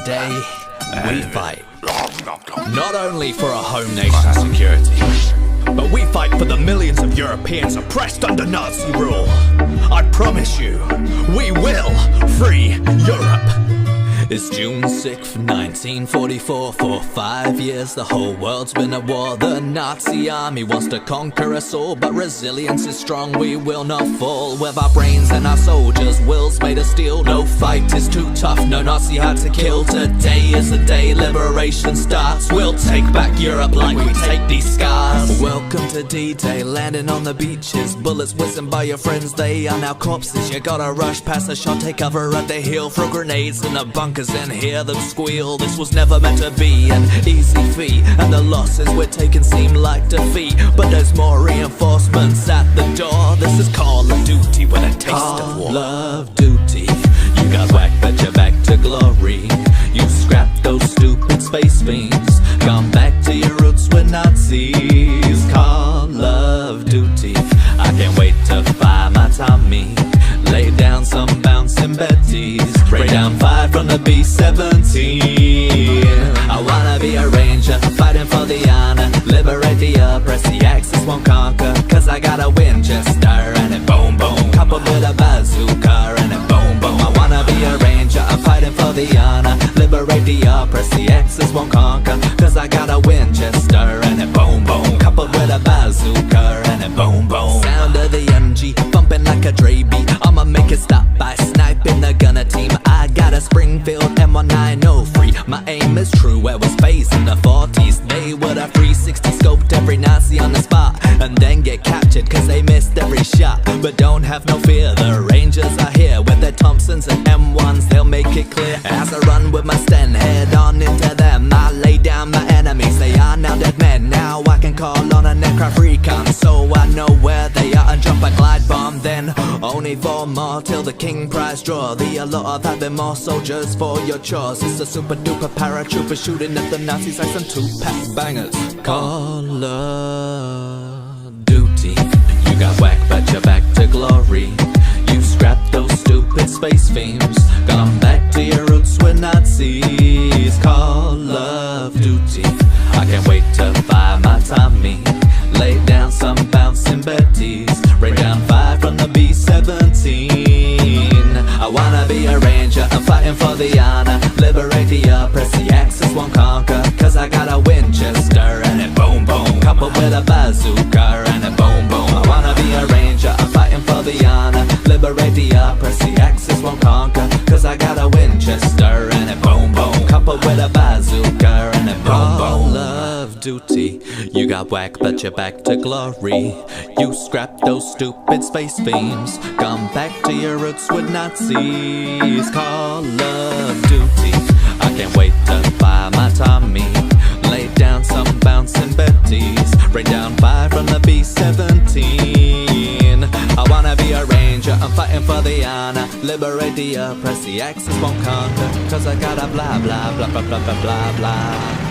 Today, we fight not only for our home nation's security, but we fight for the millions of Europeans oppressed under Nazi rule. I promise you, we will free Europe. It's June 6th, 1944. For 5 years the whole world's been at war. The Nazi army wants to conquer us all, but resilience is strong, we will not fall. With our brains and our soldiers' wills made of steel. No fight is too tough, no Nazi heart to kill. Today is the day liberation starts. We'll take back Europe like we take these scars. Welcome to D-Day, landing on the beaches. Bullets whizzing by your friends, they are now corpses. You gotta rush past the shot, take cover at the hill. Throw grenades in the bunkers and hear them squeal. This was never meant to be an easy feat, and the losses we're taking seem like defeat. But there's more reinforcements at the door. This is Call of Duty with a taste of war. Call of Duty, you got whacked but you're back to glory. You scrapped those stupid space fiends, gone back to your roots with Nazis. Call of Duty, I can't wait to fire my Tommy, lay down some bouncing Bettys, spray down 5 from the B-17. I wanna be a ranger, fighting for the honor, liberate the oppressed, the Axis won't conquer. Cause I got a Winchester and it boom boom, coupled with a bazooka and it boom boom. I wanna be a ranger, I'm fighting for the honor, liberate the oppressed, the Axis won't conquer. Cause I got a Winchester and it boom boom, coupled with a bazooka and it boom boom. Sound of the MG, bumping like a Dre beat. I'ma make it stop by sniping the gunner team. I got a Springfield M1903. My aim is true, I was phased in the 40s. They would have 360 scoped every Nazi on the spot, and then get captured cause they missed every shot. But don't have no fear, the Rangers are here with their Thompsons and M1s, they'll make it clear. As I run with my Sten, head on into them, I lay down my enemies, they are now dead men. Now I can call on a aircraft recon, so I know where they are and drop a glide bomb. Then only 4 more till the King Prize draw. The allure of having more soldiers for your chores. It's a super duper paratrooper shooting at the Nazis like some 2-pack bangers. Call of Duty, you got whacked but you're back to glory. You scrapped those stupid space fiends, gone back to your roots with Nazis. Call of Duty, I can't wait to fire my Tommy, lay down some bouncing Bettys, rain down 5 from the B-17. I wanna be a ranger, I'm fighting for the honor, liberate the oppressed, the Axis won't conquer. Cause I got a Winchester and it boom boom, coupled with a bazooka and it boom boom. I wanna be a ranger, I'm fighting for the honor, liberate the oppressed, the Axis won't conquer. Cause I got a Winchester and it boom boom, coupled with a bazooka and it boom boom. Call of Duty, you got whacked but you're back to glory. You scrapped those stupid space fiends, gone back to your roots with Nazis. Call of Duty, I can't wait to fire my Tommy, lay down some bouncing Bettys, rain down 5 from the B-17. I wanna be a ranger, I'm fighting for the honor, liberate the oppressed, the Axis won't conquer. Cause I got a blah blah blah blah blah blah blah blah.